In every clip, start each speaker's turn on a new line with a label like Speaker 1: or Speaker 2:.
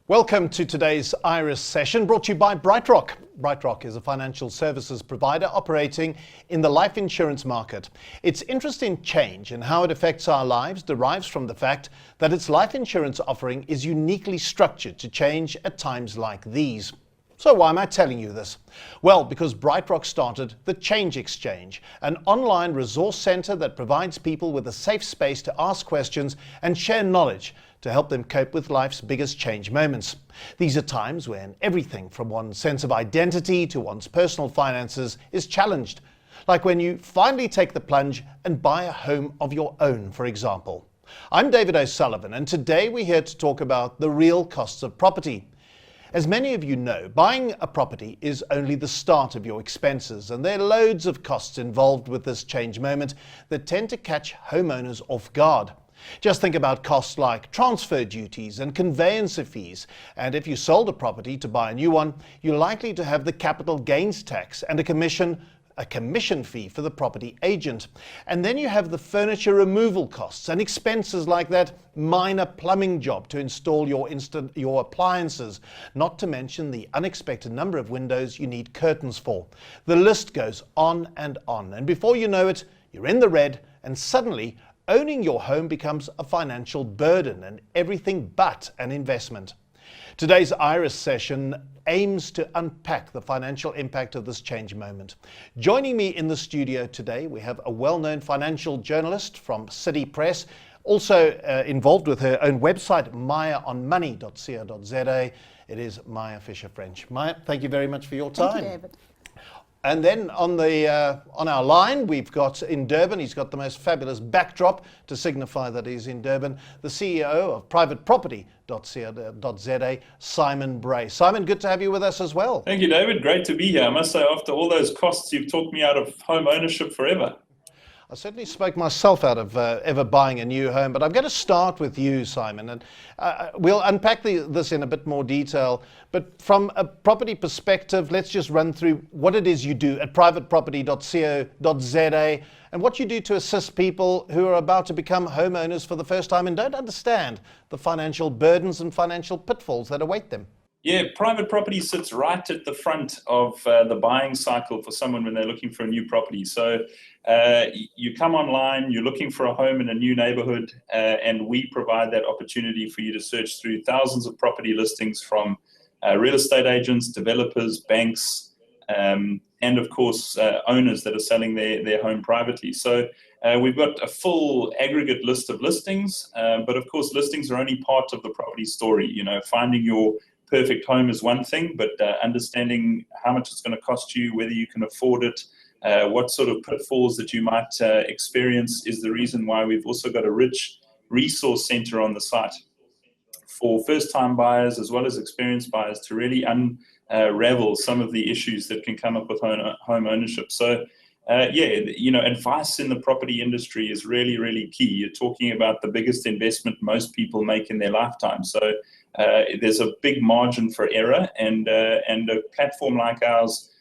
Speaker 1: Welcome to today's Iris session brought to you by BrightRock. BrightRock is a financial services provider operating in the life insurance market. Its interest in change and how it affects our lives derives from the fact that its life insurance offering is uniquely structured to change at times like these. So why am I telling you this? Well, because BrightRock started the Change Exchange, an online resource center that provides people with a safe space to ask questions and share knowledge to help them cope with life's biggest change moments. These are times when everything from one's sense of identity to one's personal finances is challenged, like when you finally take the plunge and buy a home of your own, for example. I'm David O Sullivan, and today we're here to talk about the real costs of property. As many of you know, buying a property is only the start of your expenses, and there are loads of costs involved with this change moment that tend to catch homeowners off guard. Just think about costs like transfer duties and conveyancer fees, and if you sold a property to buy a new one, you're likely to have the capital gains tax and a commission fee for the property agent. And then you have the furniture removal costs and expenses like that minor plumbing job to install your appliances, not to mention the unexpected number of windows you need curtains for. The list goes on, and before you know it, you're in the red, and suddenly owning your home becomes a financial burden and everything but an investment. Today's Iris session aims to unpack the financial impact of this change moment. Joining me in the studio today, we have a well-known financial journalist from City Press, also involved with her own website, mayaonmoney.co.za. It is Maya Fisher-French. Maya, thank you very much for your time.
Speaker 2: Thank you, David.
Speaker 1: And then on our line, we've got in Durban, he's got the most fabulous backdrop to signify that he's in Durban, the CEO of privateproperty.co.za, Simon Bray. Simon, good to have you with us as well.
Speaker 3: Thank you, David. Great to be here. I must say, after all those costs, you've talked me out of home ownership forever.
Speaker 1: I certainly spoke myself out of ever buying a new home, but I'm going to start with you, Simon, and we'll unpack this in a bit more detail. But from a property perspective, let's just run through what it is you do at privateproperty.co.za and what you do to assist people who are about to become homeowners for the first time and don't understand the financial burdens and financial pitfalls that await them.
Speaker 3: Yeah, private property sits right at the front of the buying cycle for someone when they're looking for a new property. So you come online, you're looking for a home in a new neighborhood, and we provide that opportunity for you to search through thousands of property listings from real estate agents, developers, banks, and of course owners that are selling their home privately. So we've got a full aggregate list of listings, but of course listings are only part of the property story. You know, finding your perfect home is one thing, but understanding how much it's going to cost you, whether you can afford it, what sort of pitfalls that you might experience is the reason why we've also got a rich resource center on the site for first-time buyers as well as experienced buyers to really unravel some of the issues that can come up with home ownership. So advice in the property industry is really, really key. You're talking about the biggest investment most people make in their lifetime. So there's a big margin for error, and a platform like ours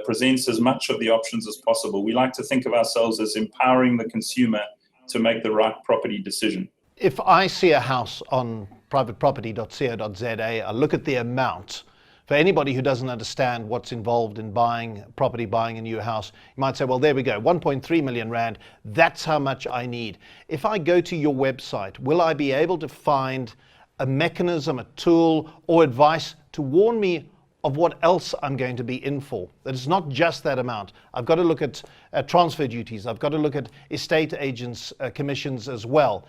Speaker 3: presents as much of the options as possible. We like to think of ourselves as empowering the consumer to make the right property decision.
Speaker 1: If I see a house on privateproperty.co.za, I look at the amount. For anybody who doesn't understand what's involved in buying a new house, you might say, well, there we go, 1.3 million rand, that's how much I need. If I go to your website, will I be able to find a mechanism, a tool, or advice to warn me of what else I'm going to be in for? That it's not just that amount. I've got to look at transfer duties. I've got to look at estate agents' commissions as well.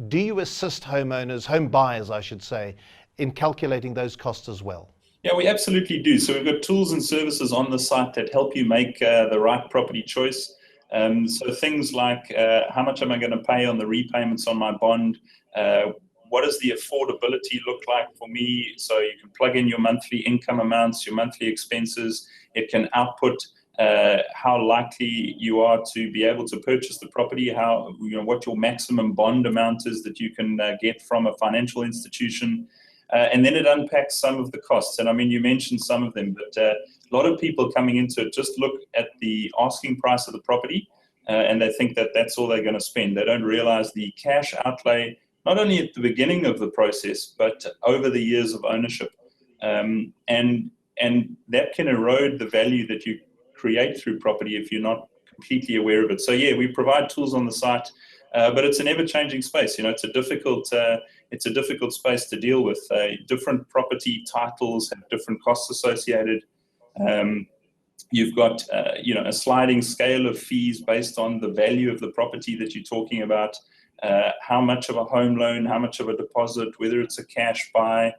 Speaker 1: Do you assist homeowners, home buyers, I should say, in calculating those costs as well?
Speaker 3: Yeah, we absolutely do. So we've got tools and services on the site that help you make the right property choice. So things like how much am I going to pay on the repayments on my bond? What does the affordability look like for me? So you can plug in your monthly income amounts, your monthly expenses. It can output how likely you are to be able to purchase the property, what your maximum bond amount is that you can get from a financial institution. And then it unpacks some of the costs. And I mean, you mentioned some of them, but a lot of people coming into it just look at the asking price of the property and they think that that's all they're going to spend. They don't realize the cash outlay not only at the beginning of the process, but over the years of ownership. And that can erode the value that you create through property if you're not completely aware of it. So yeah, we provide tools on the site, but it's an ever-changing space. It's a difficult space to deal with. Different property titles have different costs associated. You've got a sliding scale of fees based on the value of the property that you're talking about. How much of a home loan, how much of a deposit, whether it's a cash buy.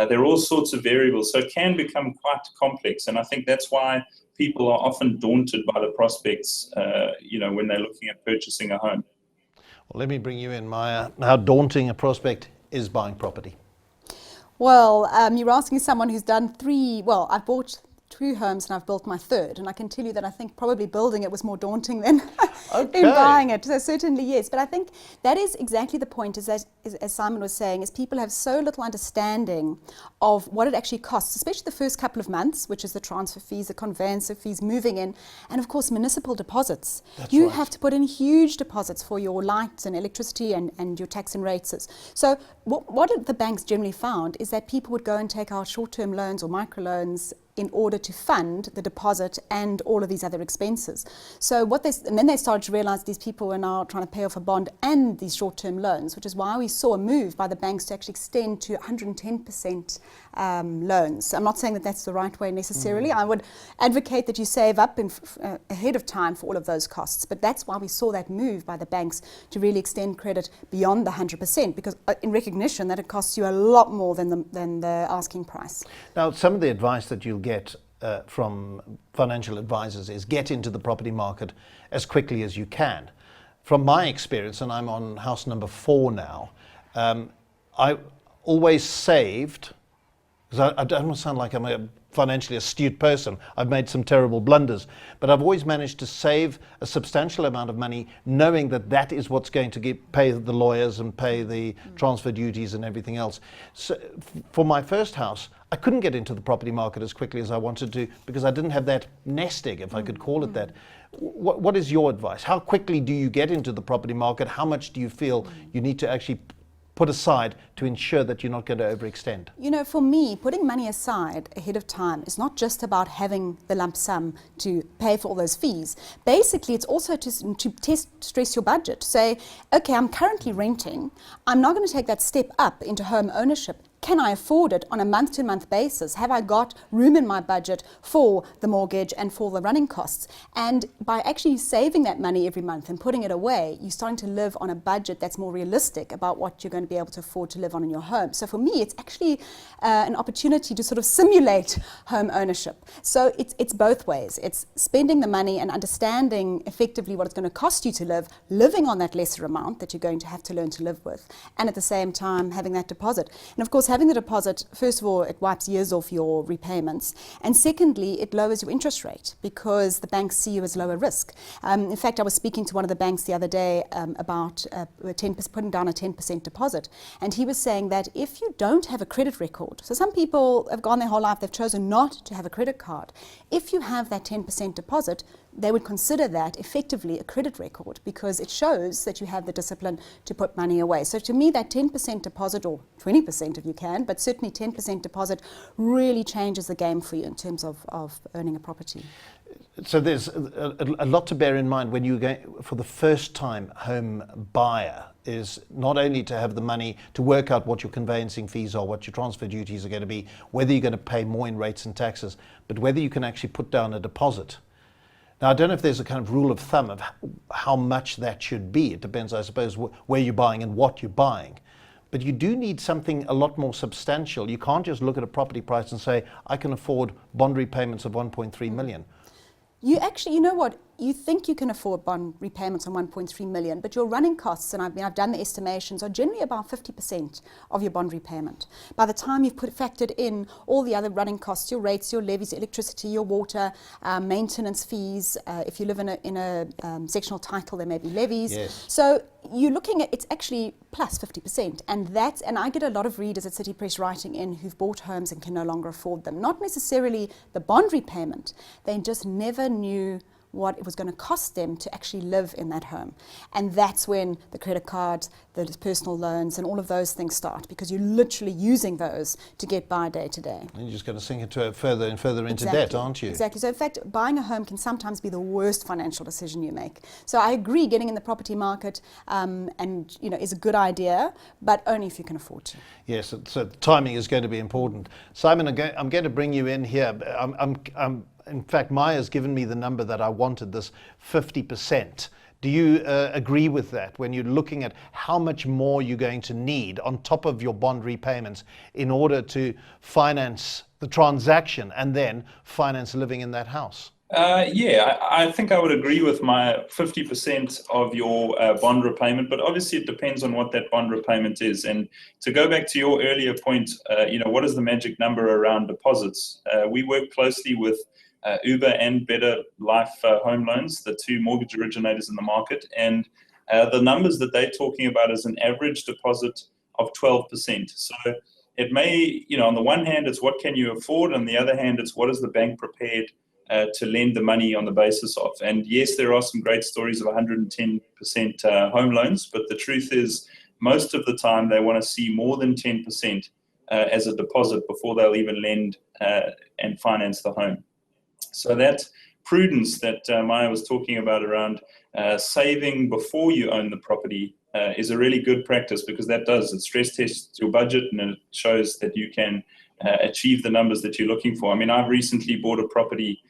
Speaker 3: There are all sorts of variables, so it can become quite complex, and I think that's why people are often daunted by the prospects, when they're looking at purchasing a home.
Speaker 1: Well, let me bring you in, Maya. How daunting a prospect is buying property?
Speaker 2: Well, you're asking someone who's done I've bought 2 homes and I've built my 3rd, and I can tell you that I think probably building it was more daunting than buying it. So certainly yes, but I think that is exactly the point, as Simon was saying, is people have so little understanding of what it actually costs, especially the first couple of months, which is the transfer fees, the conveyancer fees, moving in, and of course municipal deposits. You have to put in huge deposits for your lights and electricity and your tax and rates. So what the banks generally found is that people would go and take out short-term loans or microloans in order to fund the deposit and all of these other expenses. So and then they started to realize these people were now trying to pay off a bond and these short-term loans, which is why we saw a move by the banks to actually extend to 110% loans. I'm not saying that that's the right way necessarily. I would advocate that you save up ahead of time for all of those costs, but that's why we saw that move by the banks to really extend credit beyond the 100%, because in recognition that it costs you a lot more than the asking price.
Speaker 1: Now, some of the advice that you'll get from financial advisors is get into the property market as quickly as you can. From my experience, and I'm on house number 4 now, I always saved, because I don't want to sound like I'm a financially astute person. I've made some terrible blunders, but I've always managed to save a substantial amount of money, knowing that that is what's going to pay the lawyers and pay the transfer duties and everything else. So for my first house, I couldn't get into the property market as quickly as I wanted to because I didn't have that nest egg, if I could call it that. What is your advice? How quickly do you get into the property market? How much do you feel you need to actually put aside to ensure that you're not going to overextend?
Speaker 2: For me, putting money aside ahead of time is not just about having the lump sum to pay for all those fees. Basically, it's also to stress your budget. Say, okay, I'm currently renting. I'm not going to take that step up into home ownership. Can I afford it on a month-to-month basis? Have I got room in my budget for the mortgage and for the running costs? And by actually saving that money every month and putting it away, you're starting to live on a budget that's more realistic about what you're going to be able to afford to live on in your home. So for me, it's actually an opportunity to sort of simulate home ownership. So it's both ways. It's spending the money and understanding effectively what it's going to cost you to live, living on that lesser amount that you're going to have to learn to live with, and at the same time having that deposit. And of course, having the deposit, first of all, it wipes years off your repayments, and secondly, it lowers your interest rate because the banks see you as lower risk. In fact, I was speaking to one of the banks the other day about putting down a 10% deposit, and he was saying that if you don't have a credit record, so some people have gone their whole life, they've chosen not to have a credit card. If you have that 10% deposit, they would consider that effectively a credit record because it shows that you have the discipline to put money away. So to me, that 10% deposit, or 20% if you can, but certainly 10% deposit really changes the game for you in terms of earning a property.
Speaker 1: So there's a lot to bear in mind when you go for the first time home buyer, is not only to have the money to work out what your conveyancing fees are, what your transfer duties are going to be, whether you're going to pay more in rates and taxes, but whether you can actually put down a deposit. Now, I don't know if there's a kind of rule of thumb of how much that should be. It depends, I suppose, where you're buying and what you're buying. But you do need something a lot more substantial. You can't just look at a property price and say, I can afford bond repayments of 1.3 million.
Speaker 2: You actually, you know what? You think you can afford bond repayments on 1.3 million, but your running costs, and I've done the estimations, are generally about 50% of your bond repayment. By the time you've factored in all the other running costs, your rates, your levies, your electricity, your water, maintenance fees, if you live in a sectional title, there may be levies.
Speaker 1: Yes.
Speaker 2: So you're looking at, it's actually plus 50%, and I get a lot of readers at City Press writing in who've bought homes and can no longer afford them. Not necessarily the bond repayment, they just never knew what it was going to cost them to actually live in that home. And that's when the credit cards, the personal loans, and all of those things start, because you're literally using those to get by day to day.
Speaker 1: And you're just going to sink into it further and further into
Speaker 2: Exactly.
Speaker 1: debt, aren't you?
Speaker 2: Exactly. So in fact, buying a home can sometimes be the worst financial decision you make. So I agree, getting in the property market and is a good idea, but only if you can afford to.
Speaker 1: Yes, so timing is going to be important. Simon, I'm going to bring you in here. In fact, Maya's given me the number that I wanted, this 50%. Do you agree with that when you're looking at how much more you're going to need on top of your bond repayments in order to finance the transaction and then finance living in that house?
Speaker 3: Yeah, I think I would agree with my 50% of your bond repayment, but obviously it depends on what that bond repayment is. And to go back to your earlier point, what is the magic number around deposits? We work closely with Uber and Better Life Home Loans, the two mortgage originators in the market. And the numbers that they're talking about is an average deposit of 12%. So it may, on the one hand, it's what can you afford. On the other hand, it's what is the bank prepared to lend the money on the basis of. And yes, there are some great stories of 110% home loans, but the truth is most of the time they want to see more than 10% as a deposit before they'll even lend and finance the home. So that prudence that Maya was talking about around saving before you own the property is a really good practice, because it stress tests your budget and it shows that you can achieve the numbers that you're looking for. I mean, I've recently bought a property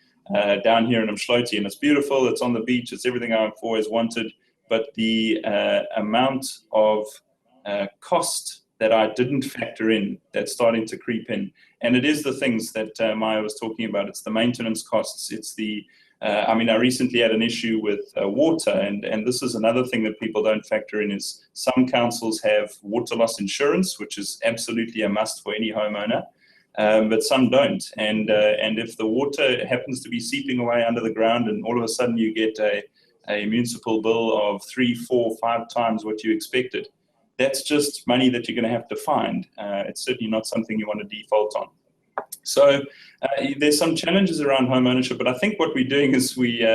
Speaker 3: down here in Mnet, and it's beautiful, it's on the beach, it's everything I've always wanted, but the amount of cost that I didn't factor in, that's starting to creep in. And it is the things that Maya was talking about. It's the maintenance costs, it's the I recently had an issue with water, and this is another thing that people don't factor in, is some councils have water loss insurance, which is absolutely a must for any homeowner. But some don't, and if the water happens to be seeping away under the ground and all of a sudden you get a municipal bill of 3, 4, 5 times what you expected, that's just money that you're going to have to find. It's certainly not something you want to default on. So there's some challenges around home ownership, but I think what we're doing is we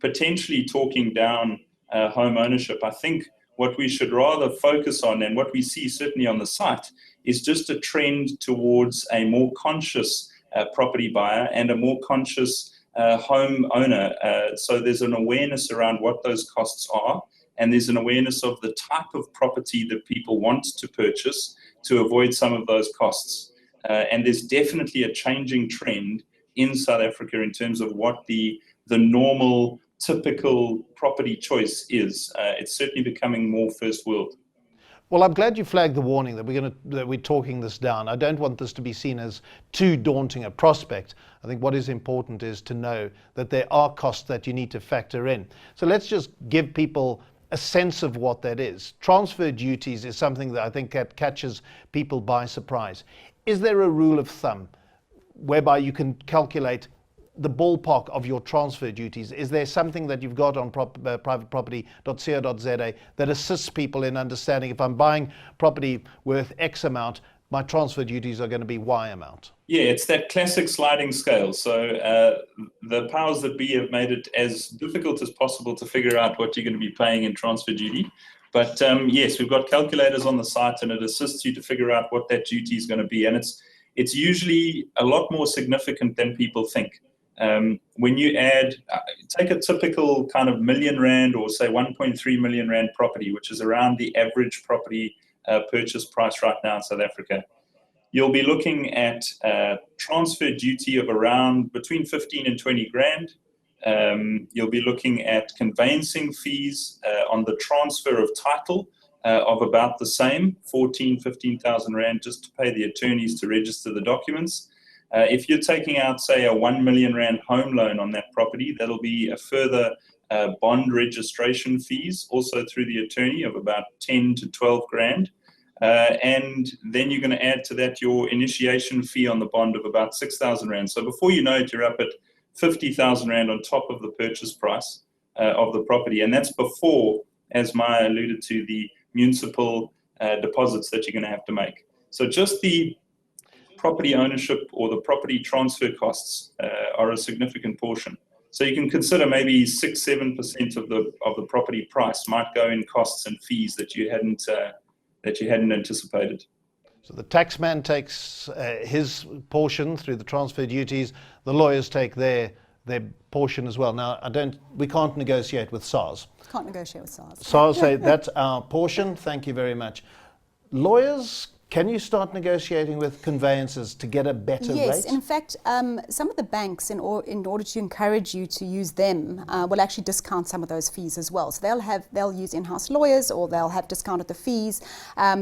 Speaker 3: potentially talking down home ownership. I think what we should rather focus on, and what we see certainly on the site, is just a trend towards a more conscious property buyer and a more conscious home owner. So there's an awareness around what those costs are, and there's an awareness of the type of property that people want to purchase to avoid some of those costs. And there's definitely a changing trend in South Africa in terms of what the normal, typical property choice is. It's certainly becoming more first world.
Speaker 1: Well, I'm glad you flagged the warning that we're talking this down. I don't want this to be seen as too daunting a prospect. I think what is important is to know that there are costs that you need to factor in. So let's just give people a sense of what that is. Transfer duties is something that I think catches people by surprise. Is there a rule of thumb whereby you can calculate the ballpark of your transfer duties? Is there something that you've got on privateproperty.co.za that assists people in understanding, if I'm buying property worth X amount, my transfer duties are going to be Y amount?
Speaker 3: Yeah, it's that classic sliding scale. So the powers that be have made it as difficult as possible to figure out what you're going to be paying in transfer duty. But yes, we've got calculators on the site, and it assists you to figure out what that duty is going to be. And it's usually a lot more significant than people think. When you add, take a typical kind of R1 million or say 1.3 million rand property, which is around the average property purchase price right now in South Africa, you'll be looking at transfer duty of around between 15 and 20 grand. You'll be looking at conveyancing fees on the transfer of title of about the same, 15,000 rand, just to pay the attorneys to register the documents. If you're taking out, say, a 1 million rand home loan on that property, that'll be a further bond registration fees, also through the attorney, of about 10 to 12 grand. And then you're going to add to that your initiation fee on the bond of about 6,000 rand. So before you know it, you're up at 50,000 rand on top of the purchase price of the property. And that's before, as Maya alluded to, the municipal deposits that you're going to have to make. So just the property ownership or the property transfer costs are a significant portion. So you can consider maybe 6-7% of the property price might go in costs and fees that you hadn't anticipated.
Speaker 1: So the taxman takes his portion through the transfer duties. The lawyers take their portion as well. Now, we can't negotiate with SARS.
Speaker 2: Can't negotiate with SARS.
Speaker 1: SARS say that's our portion. Thank you very much. Lawyers, can you start negotiating with conveyancers to get a better rate?
Speaker 2: Yes, in fact, some of the banks, in order to encourage you to use them, will actually discount some of those fees as well. So they'll use in-house lawyers, or they'll have discounted the fees.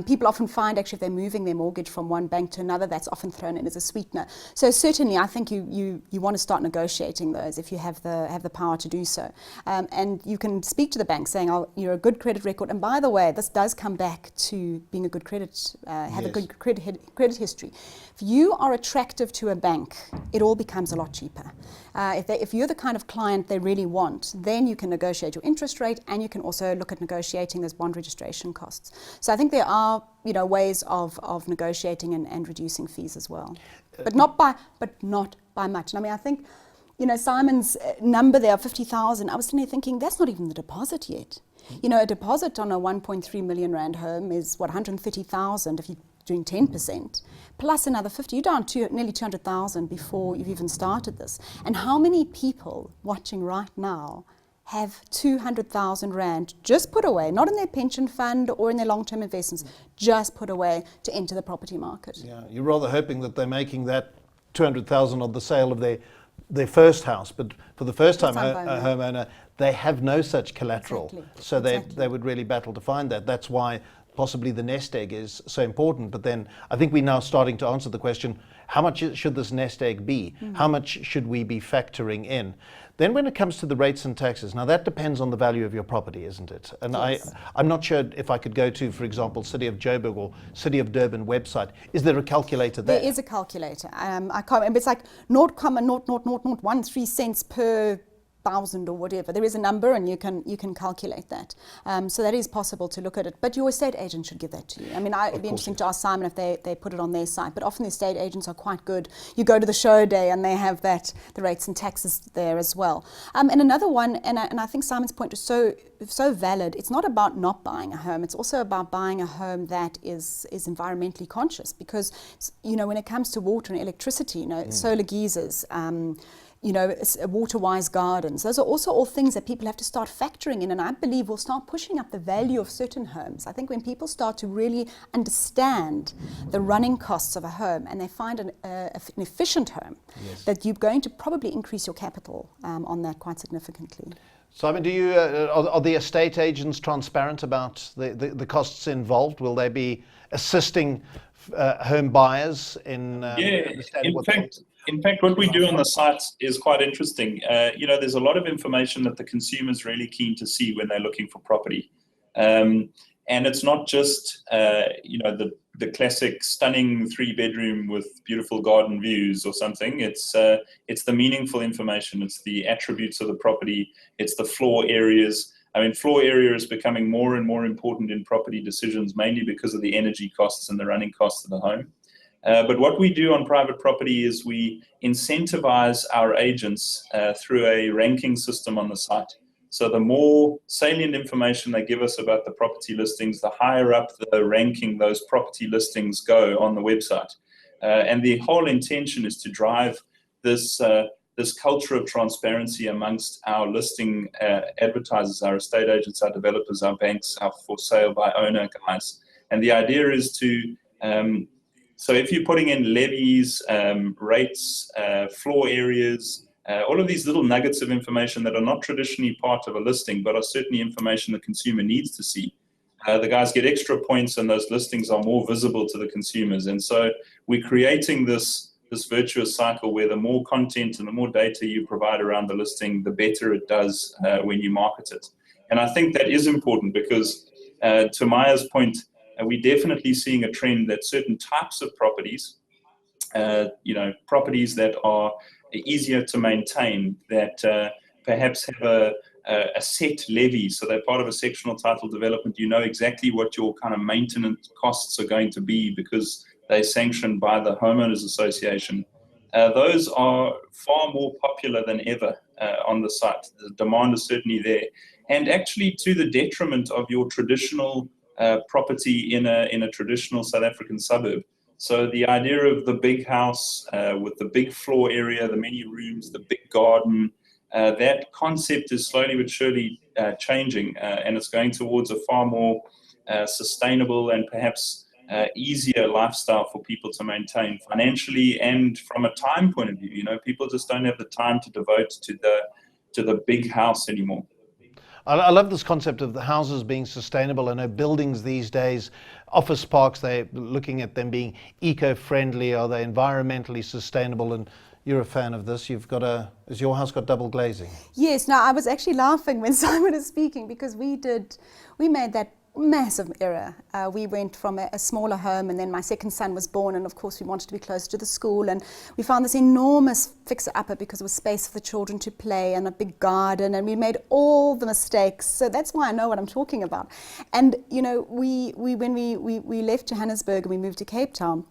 Speaker 2: People often find actually if they're moving their mortgage from one bank to another, that's often thrown in as a sweetener. So certainly, I think you want to start negotiating those if you have the power to do so. And you can speak to the bank saying, "Oh, you're a good credit record." And by the way, this does come back to being a good credit. Have a good credit history. If you are attractive to a bank, it all becomes a lot cheaper. If you're the kind of client they really want, then you can negotiate your interest rate, and you can also look at negotiating those bond registration costs. So I think there are ways of negotiating and reducing fees as well, but not by much. And I mean, I think Simon's number there of 50,000. I was sitting there thinking that's not even the deposit yet. A deposit on a 1.3 million rand home is 130,000 if you're doing 10%, plus another 50. You're down to nearly 200,000 before you've even started this. And how many people watching right now have 200,000 rand just put away, not in their pension fund or in their long-term investments, just put away to enter the property market?
Speaker 1: Yeah, you're rather hoping that they're making that 200,000 on the sale of their first house, but for the first time a homeowner, they have no such collateral.
Speaker 2: Exactly.
Speaker 1: So they would really battle to find that. That's why possibly the nest egg is so important. But then I think we're now starting to answer the question, how much should this nest egg be? How much should we be factoring in? Then when it comes to the rates and taxes, now that depends on the value of your property, isn't it? And yes. I'm not sure if I could go to, for example, City of Joburg or City of Durban website. Is there a calculator there?
Speaker 2: There is a calculator. I can't remember. It's like 0.000013 cents per thousand or whatever. There is a number, and you can calculate that. So that is possible to look at it. But your estate agent should give that to you. I mean, it'd be interesting to ask Simon if they put it on their site. But often the estate agents are quite good. You go to the show day, and they have the rates and taxes there as well. And another one, and I think Simon's point is so valid. It's not about not buying a home. It's also about buying a home that is environmentally conscious, because when it comes to water and electricity, solar geysers. Water-wise gardens. Those are also all things that people have to start factoring in, and I believe will start pushing up the value of certain homes. I think when people start to really understand the running costs of a home, and they find an efficient home, yes, that you're going to probably increase your capital on that quite significantly.
Speaker 1: Simon, do you are the estate agents transparent about the costs involved? Will they be assisting home buyers in
Speaker 3: In fact, what we do on the site is quite interesting. There's a lot of information that the consumer's really keen to see when they're looking for property. And it's not just, the classic stunning 3-bedroom with beautiful garden views or something. It's the meaningful information. It's the attributes of the property. It's the floor areas. I mean, floor area is becoming more and more important in property decisions, mainly because of the energy costs and the running costs of the home. But what we do on private property is we incentivize our agents through a ranking system on the site. So the more salient information they give us about the property listings, the higher up the ranking those property listings go on the website. And the whole intention is to drive this culture of transparency amongst our listing advertisers, our estate agents, our developers, our banks, our for sale by owner guys. And the idea is to so if you're putting in levies, rates, floor areas, all of these little nuggets of information that are not traditionally part of a listing, but are certainly information the consumer needs to see, the guys get extra points, and those listings are more visible to the consumers. And so we're creating this virtuous cycle where the more content and the more data you provide around the listing, the better it does when you market it. And I think that is important because, to Maya's point, we're definitely seeing a trend that certain types of properties, properties that are easier to maintain, that perhaps have a set levy, so they're part of a sectional title development. You know exactly what your kind of maintenance costs are going to be because they're sanctioned by the homeowners association. those are far more popular than ever on the site. The demand is certainly there, and actually to the detriment of your traditional property in a traditional South African suburb. So the idea of the big house with the big floor area, the many rooms, the big garden, that concept is slowly but surely changing, and it's going towards a far more sustainable and perhaps easier lifestyle for people to maintain financially and from a time point of view. You know, people just don't have the time to devote to the big house anymore.
Speaker 1: I love this concept of the houses being sustainable. I know buildings these days, office parks, they're looking at them being eco-friendly. Are they environmentally sustainable? And you're a fan of this. Has your house got double glazing?
Speaker 2: Yes. Now, I was actually laughing when Simon was speaking because we made that massive error. We went from a smaller home, and then my second son was born, and of course we wanted to be close to the school, and we found this enormous fixer-upper because there was space for the children to play and a big garden, and we made all the mistakes. So that's why I know what I'm talking about. And you know, when we left Johannesburg and we moved to Cape Town,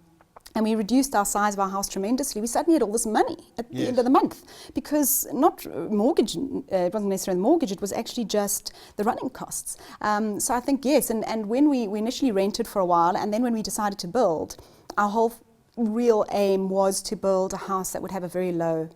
Speaker 2: and we reduced our size of our house tremendously, we suddenly had all this money at the end of the month, because not mortgage, it wasn't necessarily the mortgage, it was actually just the running costs. So I think, yes, and when we initially rented for a while, and then when we decided to build, our whole real aim was to build a house that would have a very low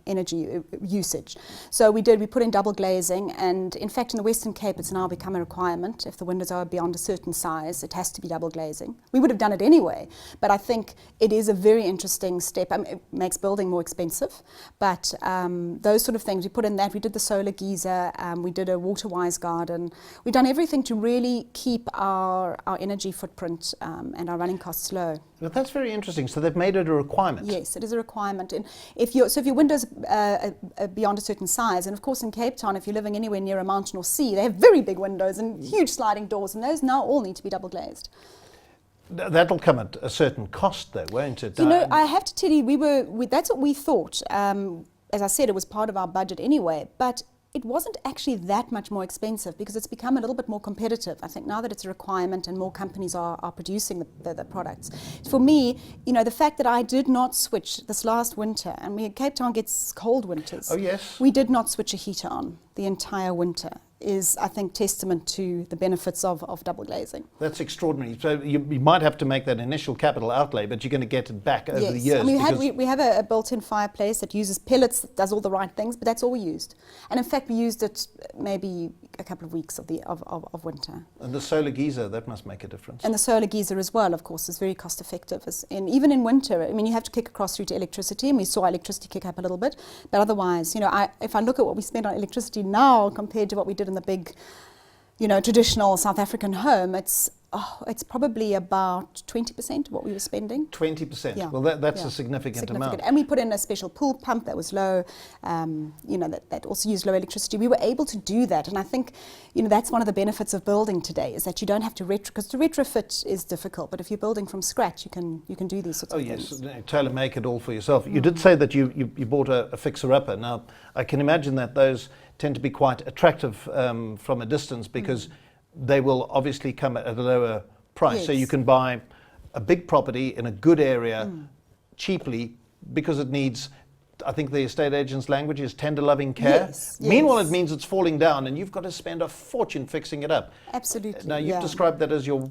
Speaker 2: energy usage. So we put in double glazing, and in fact in the Western Cape it's now become a requirement. If the windows are beyond a certain size, it has to be double glazing. We would have done it anyway, but I think it is a very interesting step. I mean, it makes building more expensive, but those sort of things, we put in that. We did the solar geyser, we did a water-wise garden. We've done everything to really keep our energy footprint and our running costs low.
Speaker 1: Well, that's very interesting. So they've made it a requirement.
Speaker 2: Yes, it is a requirement. And if your windows are beyond a certain size, and of course in Cape Town, if you're living anywhere near a mountain or sea, they have very big windows and huge sliding doors, and those now all need to be double glazed.
Speaker 1: That'll come at a certain cost, though, won't it?
Speaker 2: You know, I have to tell you, that's what we thought. As I said, it was part of our budget anyway, but it wasn't actually that much more expensive because it's become a little bit more competitive. I think now that it's a requirement and more companies are producing the products. For me, you know, the fact that I did not switch this last winter, and Cape Town gets cold winters.
Speaker 1: Oh, yes.
Speaker 2: We did not switch a heater on the entire winter. Is, I think, testament to the benefits of double glazing.
Speaker 1: That's extraordinary. So you might have to make that initial capital outlay, but you're going to get it back over the years.
Speaker 2: I mean, we have a built-in fireplace that uses pellets, that does all the right things, but that's all we used. And in fact, we used it maybe a couple of weeks of winter.
Speaker 1: And the solar geyser, that must make a difference.
Speaker 2: And the solar geyser as well, of course, is very cost effective. Even in winter, I mean, you have to kick across through to electricity, and we saw our electricity kick up a little bit. But otherwise, you know, if I look at what we spend on electricity now compared to what we did in the big, you know, traditional South African home, it's probably about 20% of what we were spending.
Speaker 1: 20%.
Speaker 2: Yeah.
Speaker 1: Well, that's a significant amount.
Speaker 2: And we put in a special pool pump that was low, you know, that also used low electricity. We were able to do that, and I think, you know, that's one of the benefits of building today, is that you don't have to because to retrofit is difficult, but if you're building from scratch, you can do these sorts of things.
Speaker 1: Oh yes, tailor make it all for yourself. You did say that you bought a fixer-upper. Now, I can imagine that those tend to be quite attractive from a distance, because they will obviously come at a lower price.
Speaker 2: Yes.
Speaker 1: So you can buy a big property in a good area cheaply, because it needs, I think the estate agent's language is tender loving care.
Speaker 2: Yes,
Speaker 1: Meanwhile,
Speaker 2: yes.
Speaker 1: it means it's falling down and you've got to spend a fortune fixing it up.
Speaker 2: Absolutely.
Speaker 1: Now, you've described that as your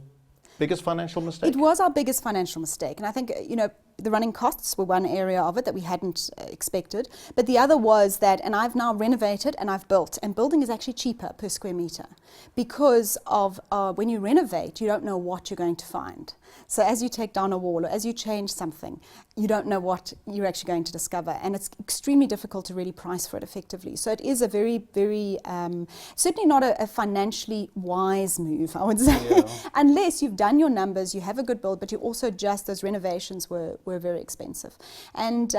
Speaker 1: biggest financial mistake?
Speaker 2: It was our biggest financial mistake, and I think, you know, the running costs were one area of it that we hadn't expected, but the other was that, and I've now renovated and I've built, and building is actually cheaper per square meter because of when you renovate, you don't know what you're going to find. So as you take down a wall or as you change something, you don't know what you're actually going to discover, and it's extremely difficult to really price for it effectively. So it is a very, very, certainly not a financially wise move, I would say, unless you've done your numbers, you have a good build, but you also just, those renovations were very expensive. And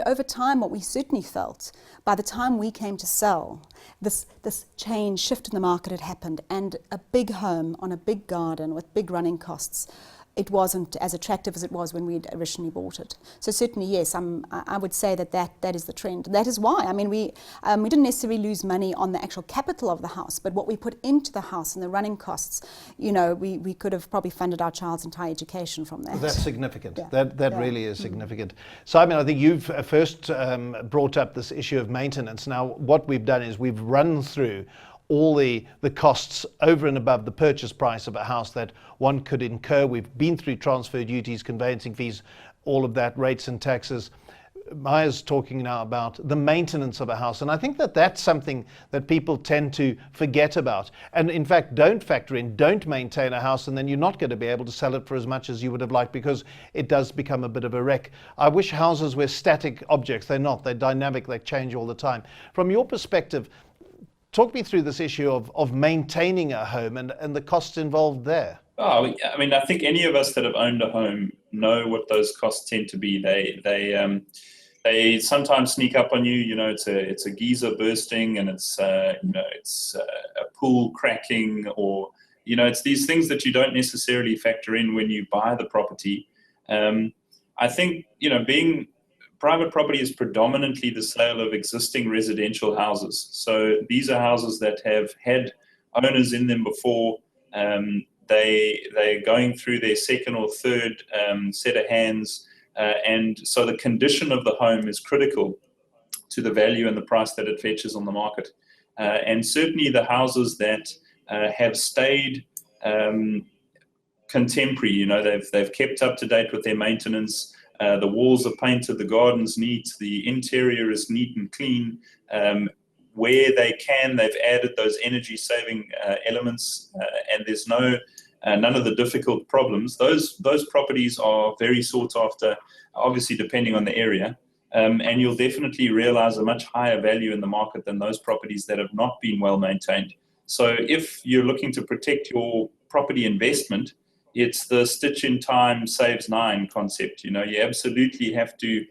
Speaker 2: over time, what we certainly felt, by the time we came to sell, this shift in the market had happened, and a big home on a big garden with big running costs it wasn't as attractive as it was when we'd originally bought it. So certainly, yes, I would say that is the trend. That is why, I mean, we didn't necessarily lose money on the actual capital of the house, but what we put into the house and the running costs, you know, we could have probably funded our child's entire education from that.
Speaker 1: That's significant.
Speaker 2: Yeah.
Speaker 1: That really is significant. Simon, I think you've first brought up this issue of maintenance. Now, what we've done is we've run through all the costs over and above the purchase price of a house that one could incur. We've been through transfer duties, conveyancing fees, all of that, rates and taxes. Maya's talking now about the maintenance of a house, and I think that that's something that people tend to forget about, and in fact don't factor in, don't maintain a house, and then you're not going to be able to sell it for as much as you would have liked, because it does become a bit of a wreck. I wish houses were static objects. They're not. They're dynamic. They change all the time. From your perspective, talk me through this issue of maintaining a home and the costs involved there.
Speaker 3: Oh, I mean, I think any of us that have owned a home know what those costs tend to be. They sometimes sneak up on you. You know, it's a geyser bursting, and it's a pool cracking, or you know, it's these things that you don't necessarily factor in when you buy the property. I think, you know, private property is predominantly the sale of existing residential houses. So these are houses that have had owners in them before. They're going through their second or third set of hands, and so the condition of the home is critical to the value and the price that it fetches on the market. And certainly the houses that have stayed contemporary, you know, they've kept up to date with their maintenance. The walls are painted, the garden's neat, the interior is neat and clean. Where they can, they've added those energy-saving elements, and there's none of the difficult problems. Those properties are very sought after, obviously depending on the area, and you'll definitely realize a much higher value in the market than those properties that have not been well maintained. So if you're looking to protect your property investment, it's the stitch in time saves nine concept. You know, you absolutely have to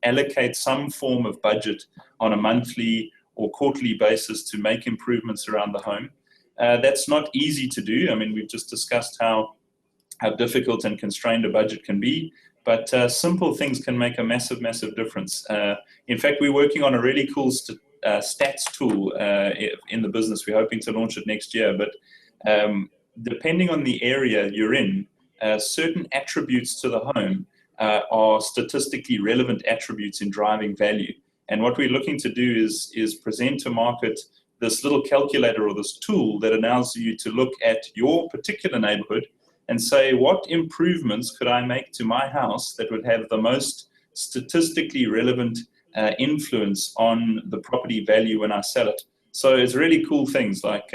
Speaker 3: allocate some form of budget on a monthly or quarterly basis to make improvements around the home. That's not easy to do. I mean, we've just discussed how difficult and constrained a budget can be, but simple things can make a massive, massive difference. In fact, we're working on a really cool stats tool in the business. We're hoping to launch it next year, but depending on the area you're in, certain attributes to the home are statistically relevant attributes in driving value. And what we're looking to do is present to market this little calculator or this tool that allows you to look at your particular neighborhood and say, what improvements could I make to my house that would have the most statistically relevant influence on the property value when I sell it. So it's really cool things like,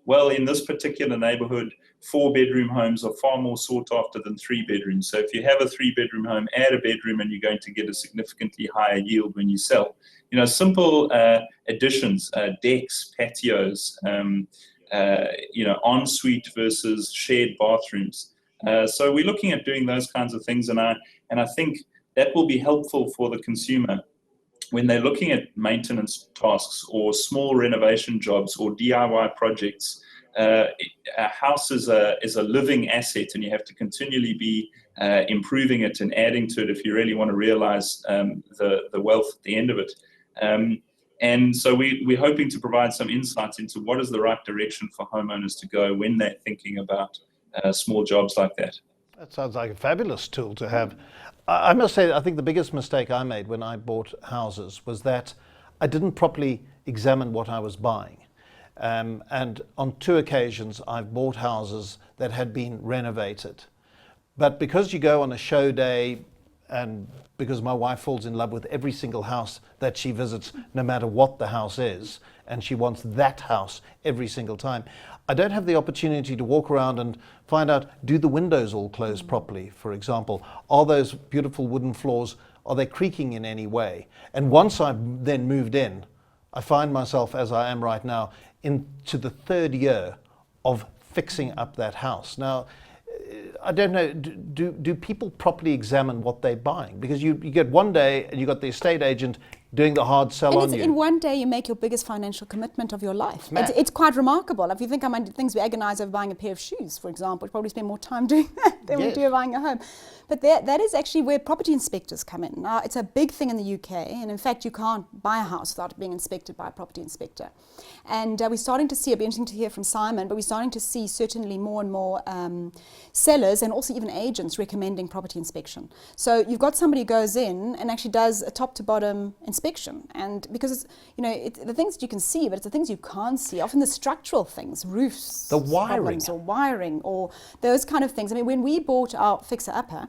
Speaker 3: well, in this particular neighborhood, 4-bedroom homes are far more sought after than 3 bedrooms. So if you have a 3-bedroom home, add a bedroom and you're going to get a significantly higher yield when you sell. You know, simple additions, decks, patios, you know, ensuite versus shared bathrooms. So we're looking at doing those kinds of things, and I think that will be helpful for the consumer when they're looking at maintenance tasks or small renovation jobs or DIY projects. A house is a living asset, and you have to continually be improving it and adding to it if you really want to realize the wealth at the end of it. And so we're hoping to provide some insights into what is the right direction for homeowners to go when they're thinking about small jobs like that.
Speaker 1: That sounds like a fabulous tool to have. I must say, I think the biggest mistake I made when I bought houses was that I didn't properly examine what I was buying. And on 2 occasions, I've bought houses that had been renovated. But because you go on a show day, and because my wife falls in love with every single house that she visits, no matter what the house is, and she wants that house every single time, I don't have the opportunity to walk around and find out, do the windows all close properly, for example? Are those beautiful wooden floors, are they creaking in any way? And once I've then moved in, I find myself, as I am right now, into the 3rd year of fixing up that house. Now, I don't know, do people properly examine what they're buying? Because you get one day and you got the estate agent doing the hard sell on you.
Speaker 2: In one day, you make your biggest financial commitment of your life.
Speaker 1: Mad.
Speaker 2: It's quite remarkable. If you think how many things we agonize over buying a pair of shoes, for example, we probably spend more time doing that than we do buying a home. But that is actually where property inspectors come in. Now, it's a big thing in the UK, and in fact, you can't buy a house without being inspected by a property inspector. And we're starting to see, it'll be interesting to hear from Simon, but we're starting to see certainly more and more sellers and also even agents recommending property inspection. So you've got somebody who goes in and actually does a top to bottom inspection. And because it's, the things that you can see, but it's the things you can't see, often the structural things, roofs,
Speaker 1: the wiring,
Speaker 2: or wiring, or those kind of things. I mean, when we bought our Fixerupper,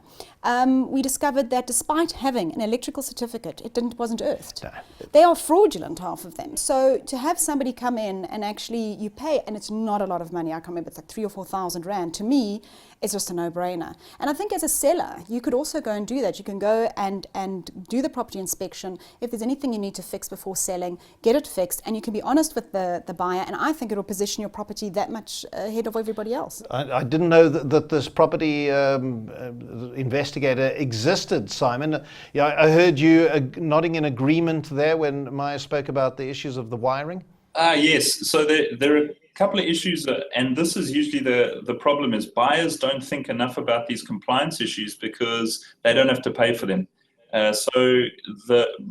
Speaker 2: we discovered that despite having an electrical certificate, it wasn't earthed. They are fraudulent, half of them. So to have somebody come in and actually you pay, and it's not a lot of money, I can't remember, it's like 3,000 or 4,000 rand, to me, it's just a no-brainer. And I think as a seller, you could also go and do that. You can go and do the property inspection. If there's anything you need to fix before selling, get it fixed, and you can be honest with the buyer, and I think it'll position your property that much ahead of everybody else.
Speaker 1: I didn't know that this property investigator existed, Simon. Yeah, I heard you nodding in agreement there when Maya spoke about the issues of the wiring.
Speaker 3: Yes, so there are a couple of issues, and this is usually the problem is buyers don't think enough about these compliance issues because they don't have to pay for them. So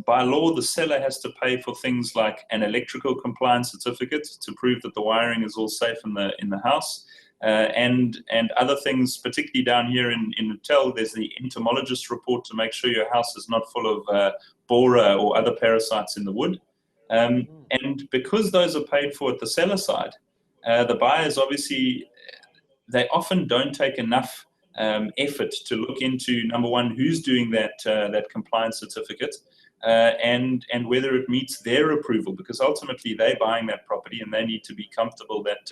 Speaker 3: by law, the seller has to pay for things like an electrical compliance certificate to prove that the wiring is all safe in the house, and other things, particularly down here in Natal, there's the entomologist report to make sure your house is not full of borer or other parasites in the wood. And because those are paid for at the seller side, the buyers obviously, they often don't take enough effort to look into, number one, who's doing that compliance certificate, and whether it meets their approval, because ultimately they're buying that property and they need to be comfortable that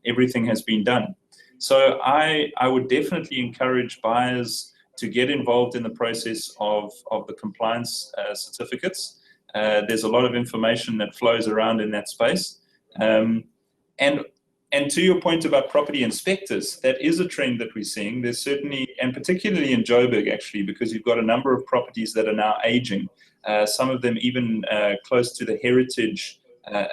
Speaker 3: everything has been done. So I would definitely encourage buyers to get involved in the process of the compliance certificates. There's a lot of information that flows around in that space. And to your point about property inspectors, that is a trend that we're seeing. There's certainly, and particularly in Joburg actually, because you've got a number of properties that are now aging, some of them even close to the heritage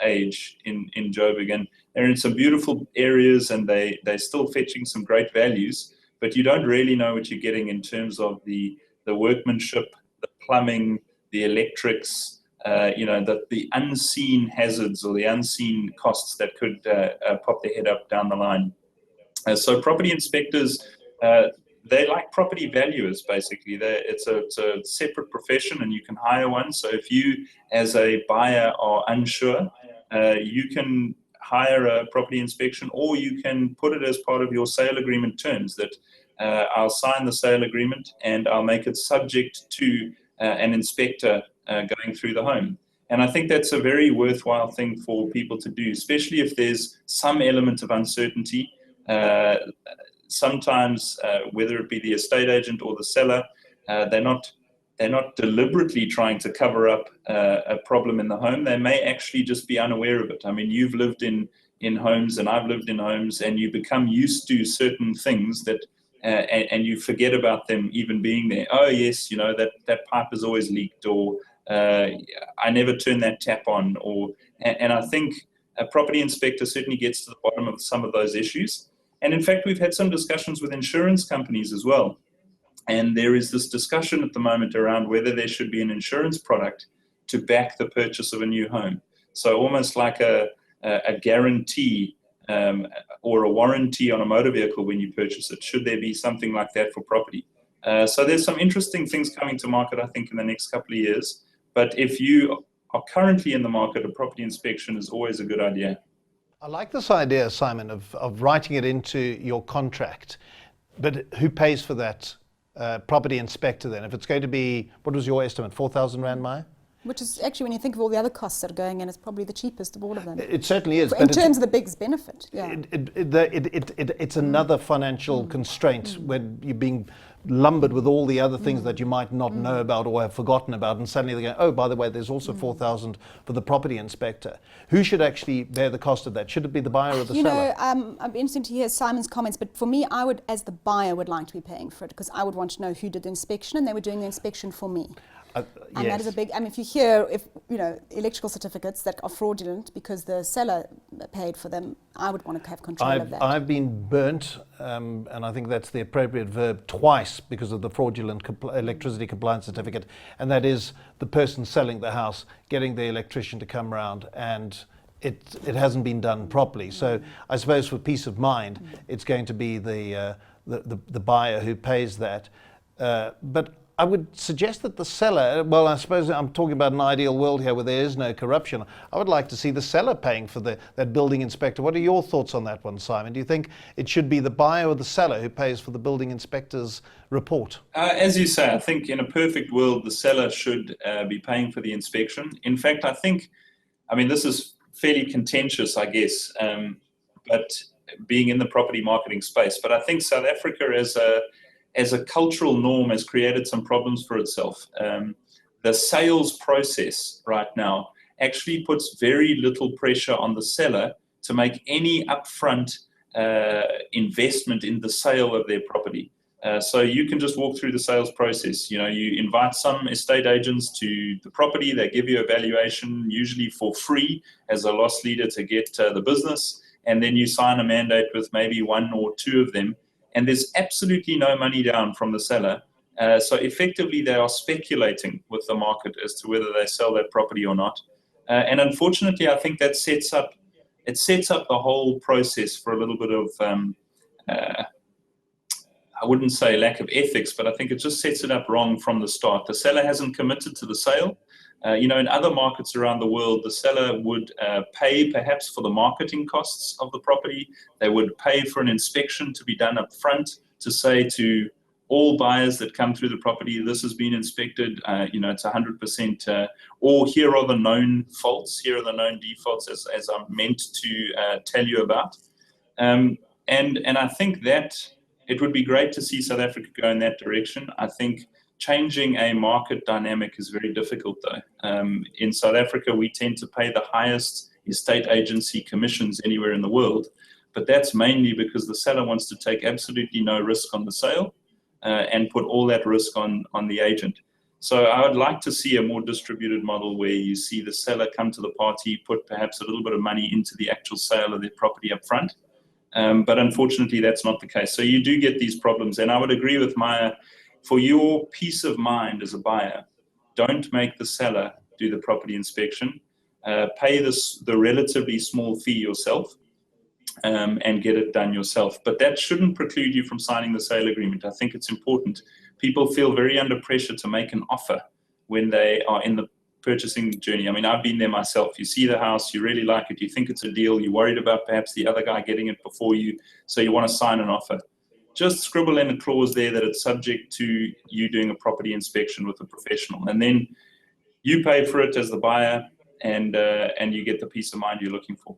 Speaker 3: age in Joburg. And they're in some beautiful areas and they're still fetching some great values, but you don't really know what you're getting in terms of the workmanship, the plumbing, the electrics, the unseen hazards or the unseen costs that could pop their head up down the line. So property inspectors, they like property valuers, basically. It's a separate profession and you can hire one. So if you, as a buyer, are unsure, you can hire a property inspection, or you can put it as part of your sale agreement terms that I'll sign the sale agreement and I'll make it subject to an inspector going through the home. And I think that's a very worthwhile thing for people to do, especially if there's some element of uncertainty. Sometimes, whether it be the estate agent or the seller, they're not deliberately trying to cover up a problem in the home. They may actually just be unaware of it. I mean, you've lived in homes and I've lived in homes, and you become used to certain things that and you forget about them even being there. Oh yes, that pipe has always leaked, or I never turn that tap on, and I think a property inspector certainly gets to the bottom of some of those issues. And in fact, we've had some discussions with insurance companies as well. And there is this discussion at the moment around whether there should be an insurance product to back the purchase of a new home. So almost like a guarantee or a warranty on a motor vehicle when you purchase it. Should there be something like that for property? So there's some interesting things coming to market, I think, in the next couple of years. But if you are currently in the market, a property inspection is always a good idea.
Speaker 1: I like this idea, Simon, of writing it into your contract. But who pays for that property inspector then? If it's going to be, what was your estimate, 4,000 Rand, Maya? Which
Speaker 2: is actually, when you think of all the other costs that are going in, it's probably the cheapest of all of them.
Speaker 1: It certainly is.
Speaker 2: In terms of the biggest benefit, yeah.
Speaker 1: It's another financial constraint when you're being lumbered with all the other things that you might not know about or have forgotten about, and suddenly they go, oh, by the way, there's also 4,000 for the property inspector. Who should actually bear the cost of that? Should it be the buyer or the seller?
Speaker 2: I'd be interested to hear Simon's comments, but for me, I would, as the buyer, would like to be paying for it, because I would want to know who did the inspection, and they were doing the inspection for me. And
Speaker 1: yes.
Speaker 2: that is a big, I mean, if you hear, electrical certificates that are fraudulent because the seller paid for them, I would want to have control of that.
Speaker 1: I've been burnt, and I think that's the appropriate verb, twice because of the fraudulent electricity compliance certificate, and that is the person selling the house getting the electrician to come round, and it hasn't been done properly. So I suppose for peace of mind, it's going to be the buyer who pays that. But I would suggest that the seller, well, I suppose I'm talking about an ideal world here where there is no corruption. I would like to see the seller paying for that building inspector. What are your thoughts on that one, Simon? Do you think it should be the buyer or the seller who pays for the building inspector's report?
Speaker 3: As you say, I think in a perfect world, the seller should be paying for the inspection. In fact, I mean, this is fairly contentious, I guess, but being in the property marketing space. But I think South Africa as a cultural norm has created some problems for itself. The sales process right now actually puts very little pressure on the seller to make any upfront investment in the sale of their property. So you can just walk through the sales process. You invite some estate agents to the property, they give you a valuation, usually for free as a loss leader to get the business, and then you sign a mandate with maybe one or two of them, and there's absolutely no money down from the seller. So effectively they are speculating with the market as to whether they sell that property or not. And unfortunately, I think that sets up the whole process for a little bit of, I wouldn't say lack of ethics, but I think it just sets it up wrong from the start. The seller hasn't committed to the sale. In other markets around the world, the seller would pay perhaps for the marketing costs of the property. They would pay for an inspection to be done up front to say to all buyers that come through the property, this has been inspected, it's 100%, or here are the known faults, here are the known defaults as I'm meant to tell you about. And I think that it would be great to see South Africa go in that direction. I think changing a market dynamic is very difficult, though. In South Africa, we tend to pay the highest estate agency commissions anywhere in the world, but that's mainly because the seller wants to take absolutely no risk on the sale and put all that risk on the agent. So I would like to see a more distributed model where you see the seller come to the party, put perhaps a little bit of money into the actual sale of their property up front. But unfortunately, that's not the case. So you do get these problems. And I would agree with Maya, for your peace of mind as a buyer, don't make the seller do the property inspection. Pay the relatively small fee yourself and get it done yourself. But that shouldn't preclude you from signing the sale agreement. I think it's important. People feel very under pressure to make an offer when they are in the purchasing journey. I mean, I've been there myself. You see the house, you really like it, you think it's a deal, you're worried about perhaps the other guy getting it before you, so you want to sign an offer. Just scribble in a clause there that it's subject to you doing a property inspection with a professional, and then you pay for it as the buyer, and you get the peace of mind you're looking for.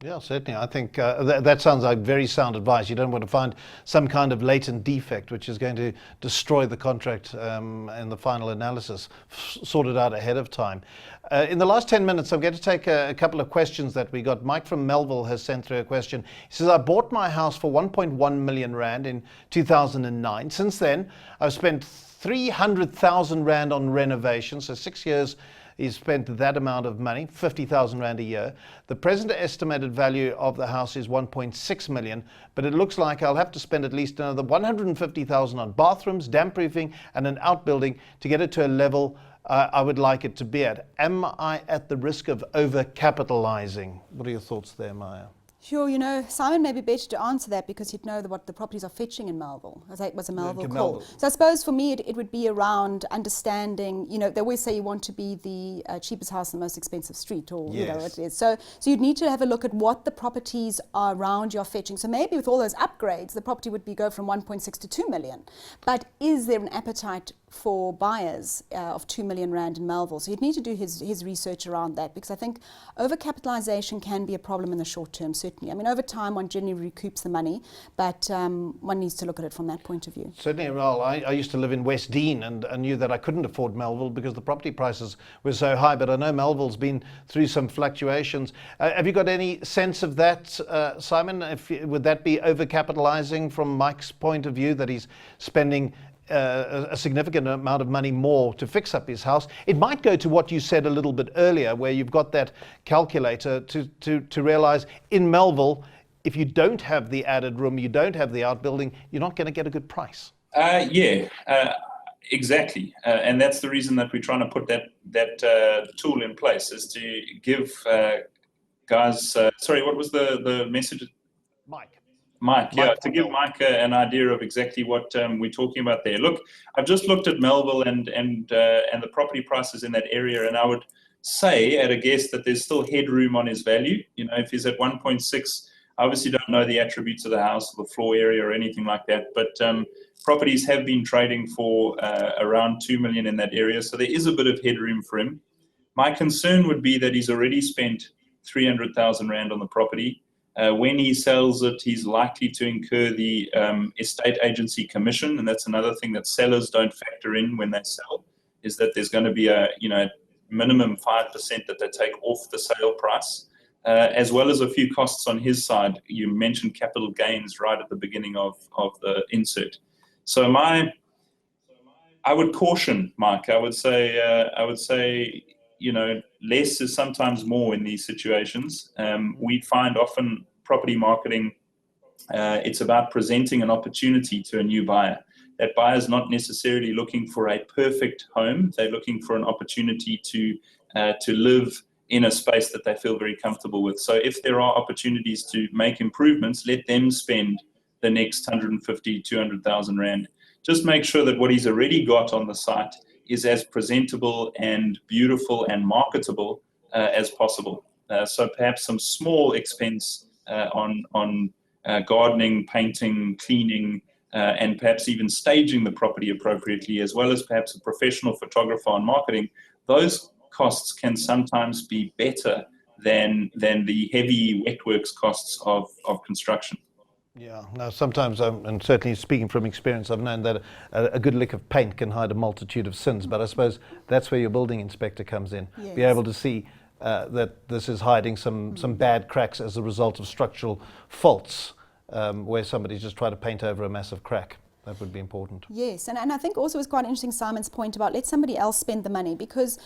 Speaker 1: Yeah, certainly. I think that sounds like very sound advice. You don't want to find some kind of latent defect which is going to destroy the contract in the final analysis. Sort it out ahead of time. In the last 10 minutes, I'm going to take a couple of questions that we got. Mike from Melville has sent through a question. He says, I bought my house for 1.1 million Rand in 2009. Since then, I've spent 300,000 Rand on renovation, so 6 years he's spent that amount of money, 50,000 Rand a year. The present estimated value of the house is 1.6 million, but it looks like I'll have to spend at least another 150,000 on bathrooms, damp proofing, and an outbuilding to get it to a level I would like it to be at. Am I at the risk of over-capitalizing? What are your thoughts there, Maya?
Speaker 2: Sure, Simon may be better to answer that because he'd know what the properties are fetching in Melville. As it was a Melville call. So I suppose for me it would be around understanding, they always say you want to be the cheapest house in the most expensive street, or
Speaker 1: yes.
Speaker 2: it is. So you'd need to have a look at what the properties are around you are fetching. So maybe with all those upgrades, the property would go from 1.6 to 2 million. But is there an appetite for buyers of 2 million Rand in Melville? So you'd need to do his research around that, because I think overcapitalization can be a problem in the short term, certainly. I mean, over time, one generally recoups the money, but one needs to look at it from that point of view.
Speaker 1: Certainly. Well, I used to live in West Dean, and I knew that I couldn't afford Melville because the property prices were so high, but I know Melville's been through some fluctuations. Have you got any sense of that, Simon? Would that be overcapitalizing from Mike's point of view, that he's spending a significant amount of money more to fix up his house. It might go to what you said a little bit earlier, where you've got that calculator to realize in Melville, if you don't have the added room, you don't have the outbuilding, you're not going to get a good price.
Speaker 3: Exactly. And that's the reason that we're trying to put that tool in place, is to give guys, sorry, what was the message? Mike, yeah, to give Mike an idea of exactly what we're talking about there. Look, I've just looked at Melville and the property prices in that area, and I would say at a guess that there's still headroom on his value. You know, if he's at 1.6, I obviously don't know the attributes of the house, the floor area or anything like that, but properties have been trading for around 2 million in that area, so there is a bit of headroom for him. My concern would be that he's already spent 300,000 Rand on the property. When he sells it, he's likely to incur the estate agency commission, and that's another thing that sellers don't factor in when they sell, is that there's going to be a minimum 5% that they take off the sale price, as well as a few costs on his side. You mentioned capital gains right at the beginning of the insert. So I would caution, Mike. I would say, less is sometimes more in these situations. We find often property marketing, it's about presenting an opportunity to a new buyer. That buyer is not necessarily looking for a perfect home. They're looking for an opportunity to live in a space that they feel very comfortable with. So if there are opportunities to make improvements, let them spend the next 150, 200,000 Rand. Just make sure that what he's already got on the site is as presentable and beautiful and marketable as possible. So perhaps some small expense on gardening, painting, cleaning, and perhaps even staging the property appropriately, as well as perhaps a professional photographer on marketing. Those costs can sometimes be better than the heavy wet works costs of construction.
Speaker 1: Yeah, now sometimes, and certainly speaking from experience, I've known that a good lick of paint can hide a multitude of sins, but I suppose that's where your building inspector comes in. Yes. Be able to see that this is hiding some bad cracks as a result of structural faults, where somebody's just tried to paint over a massive crack. That would be important.
Speaker 2: Yes, and I think also it's quite interesting, Simon's point about let somebody else spend the money, because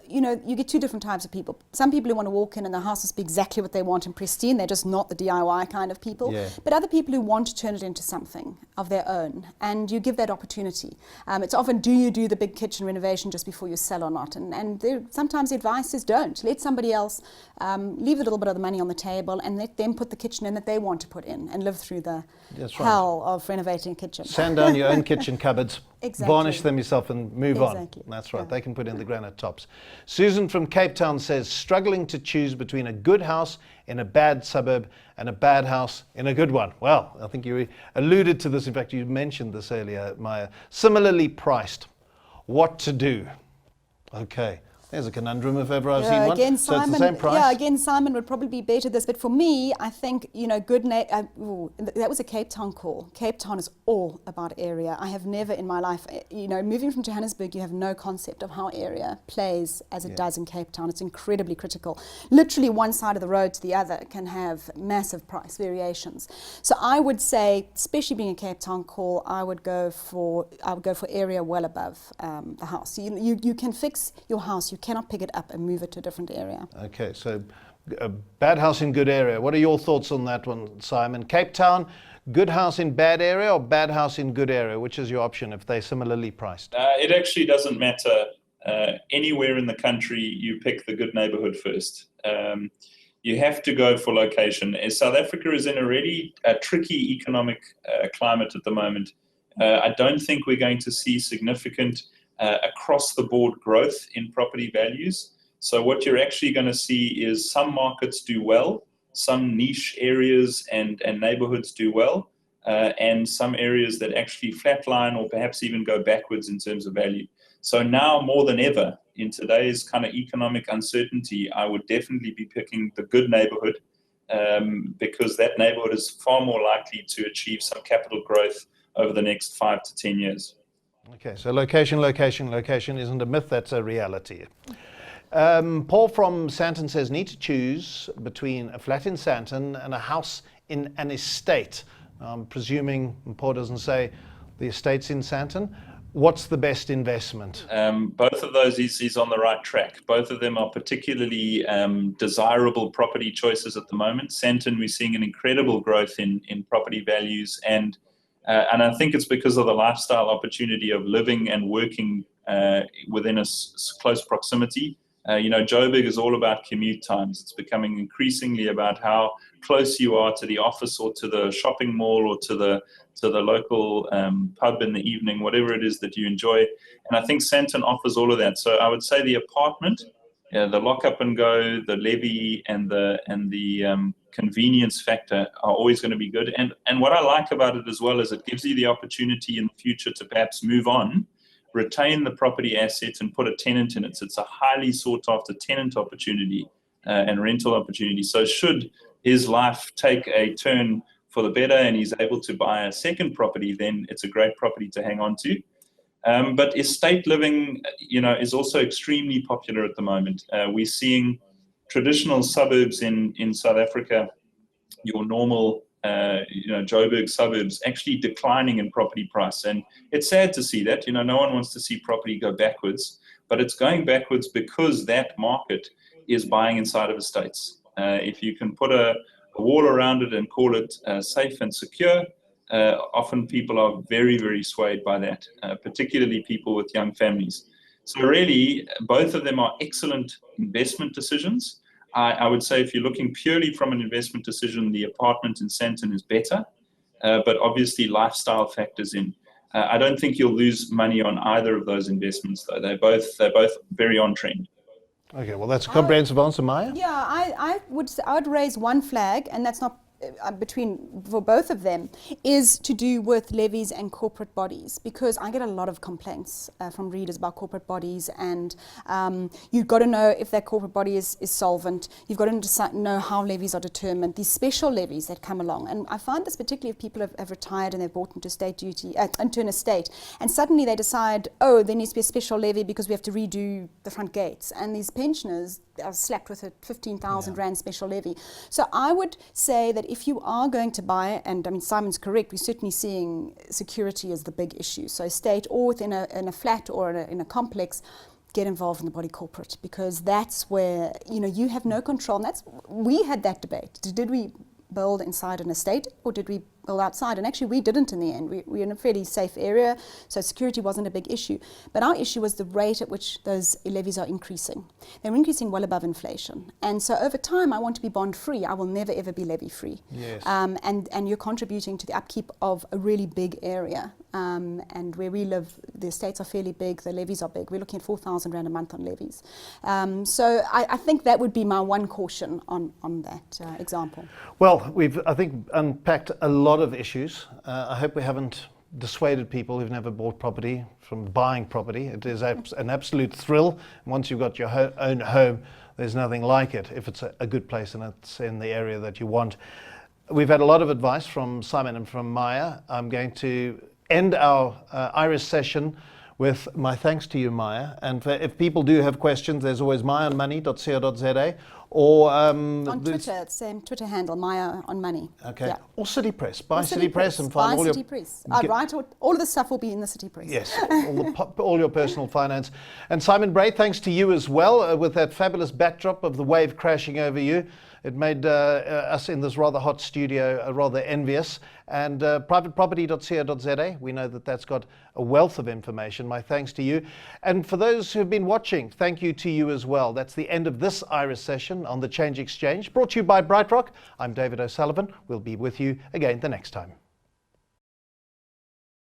Speaker 2: you get two different types of people. Some people who want to walk in and the house is exactly what they want and pristine, they're just not the DIY kind of people. Yeah. But other people who want to turn it into something of their own, and you give that opportunity. It's often, do you do the big kitchen renovation just before you sell or not? And sometimes the advice is don't. Let somebody else leave a little bit of the money on the table and let them put the kitchen in that they want to put in and live through the hell of renovating a kitchen.
Speaker 1: Sand down your own kitchen cupboards, varnish them yourself and move on. That's right, they can put in the granite tops. Susan from Cape Town says, struggling to choose between a good house in a bad suburb and a bad house in a good one. Well, I think you alluded to this. In fact, you mentioned this earlier, Maya. Similarly priced, what to do? Okay. There's a conundrum if ever I've seen one.
Speaker 2: Again,
Speaker 1: so
Speaker 2: Simon,
Speaker 1: it's the same price?
Speaker 2: Yeah, again, Simon would probably be better at this. But for me, I think, that was a Cape Town call. Cape Town is all about area. I have never in my life, moving from Johannesburg, you have no concept of how area plays as it does in Cape Town. It's incredibly critical. Literally one side of the road to the other can have massive price variations. So I would say, especially being a Cape Town call, I would go for area well above the house. So you can fix your house. You cannot pick it up and move it to a different area.
Speaker 1: Okay, so a bad house in good area. What are your thoughts on that one, Simon? Cape Town, good house in bad area or bad house in good area? Which is your option if they're similarly priced?
Speaker 3: It actually doesn't matter. Anywhere in the country, you pick the good neighborhood first. You have to go for location. South Africa is in a really tricky economic climate at the moment. I don't think we're going to see significant across-the-board growth in property values. So what you're actually going to see is some markets do well, some niche areas and neighborhoods do well, and some areas that actually flatline or perhaps even go backwards in terms of value. So now more than ever, in today's kind of economic uncertainty, I would definitely be picking the good neighborhood, because that neighborhood is far more likely to achieve some capital growth over the next 5 to 10 years.
Speaker 1: Okay, so location isn't a myth, that's a reality. Paul from Sandton says, need to choose between a flat in Sandton and a house in an estate. I'm presuming, Paul doesn't say the estate's in Sandton. What's the best investment?
Speaker 3: Both of those is on the right track. Both of them are particularly desirable property choices at the moment. Sandton, we're seeing an incredible growth in property values, and I think it's because of the lifestyle opportunity of living and working within a close proximity. Joburg is all about commute times. It's becoming increasingly about how close you are to the office or to the shopping mall or to the local pub in the evening, whatever it is that you enjoy. And I think Sandton offers all of that. So I would say the apartment, the lock up and go, the levy, and the convenience factor are always going to be good. And what I like about it as well is it gives you the opportunity in the future to perhaps move on, retain the property asset, and put a tenant in it. So it's a highly sought after tenant opportunity and rental opportunity. So should his life take a turn for the better and he's able to buy a second property, then it's a great property to hang on to. But estate living, is also extremely popular at the moment. We're seeing traditional suburbs in South Africa, your normal Joburg suburbs, actually declining in property price. And it's sad to see that. No one wants to see property go backwards, but it's going backwards because that market is buying inside of estates. If you can put a wall around it and call it safe and secure, often people are very, very swayed by that, particularly people with young families. So really, both of them are excellent investment decisions. I would say if you're looking purely from an investment decision, the apartment in Sandton is better, but obviously lifestyle factors in. I don't think you'll lose money on either of those investments, though. They're both very on trend.
Speaker 1: Okay, well, that's a comprehensive answer, Maya.
Speaker 2: Yeah, I would raise one flag, and that's not for both of them, is to do with levies and corporate bodies, because I get a lot of complaints from readers about corporate bodies, and you've got to know if that corporate body is solvent. You've got to know how levies are determined, these special levies that come along. And I find this particularly if people have retired and they've bought into into an estate, and suddenly they decide, oh, there needs to be a special levy because we have to redo the front gates, and these pensioners are slapped with a 15,000 Rand special levy. So I would say that if you are going to buy, and I mean Simon's correct, we're certainly seeing security as the big issue. So estate or within a flat or in a complex, get involved in the body corporate, because that's where you have no control. And we had that debate. Did we build inside an estate or did we build outside? And actually we didn't in the end. We're in a fairly safe area, so security wasn't a big issue. But our issue was the rate at which those levies are increasing. They're increasing well above inflation. And so over time I want to be bond free. I will never ever be levy free.
Speaker 1: Yes.
Speaker 2: And you're contributing to the upkeep of a really big area. And where we live, the estates are fairly big, the levies are big. We're looking at 4,000 Rand a month on levies. So I think that would be my one caution on that example.
Speaker 1: Well, we've, I think, unpacked a lot of issues. I hope we haven't dissuaded people who've never bought property from buying property. It is an absolute thrill. Once you've got your own home, there's nothing like it if it's a good place and it's in the area that you want. We've had a lot of advice from Simon and from Maya. I'm going to end our Iris session with my thanks to you, Maya. And if people do have questions, there's always mayaonmoney.co.za or
Speaker 2: on Twitter, same Twitter handle, Maya on Money.
Speaker 1: Okay.
Speaker 2: Yeah.
Speaker 1: Or City Press. Buy
Speaker 2: Or
Speaker 1: City Press and find
Speaker 2: buy
Speaker 1: all your
Speaker 2: City Press. Right, all of the stuff will be in the City Press.
Speaker 1: Yes, all your personal finance. And Simon Bray, thanks to you as well with that fabulous backdrop of the wave crashing over you. It made us in this rather hot studio rather envious. And privateproperty.co.za, we know that that's got a wealth of information. My thanks to you. And for those who have been watching, thank you to you as well. That's the end of this Iris session on the Change Exchange, brought to you by BrightRock. I'm David O'Sullivan. We'll be with you again the next time.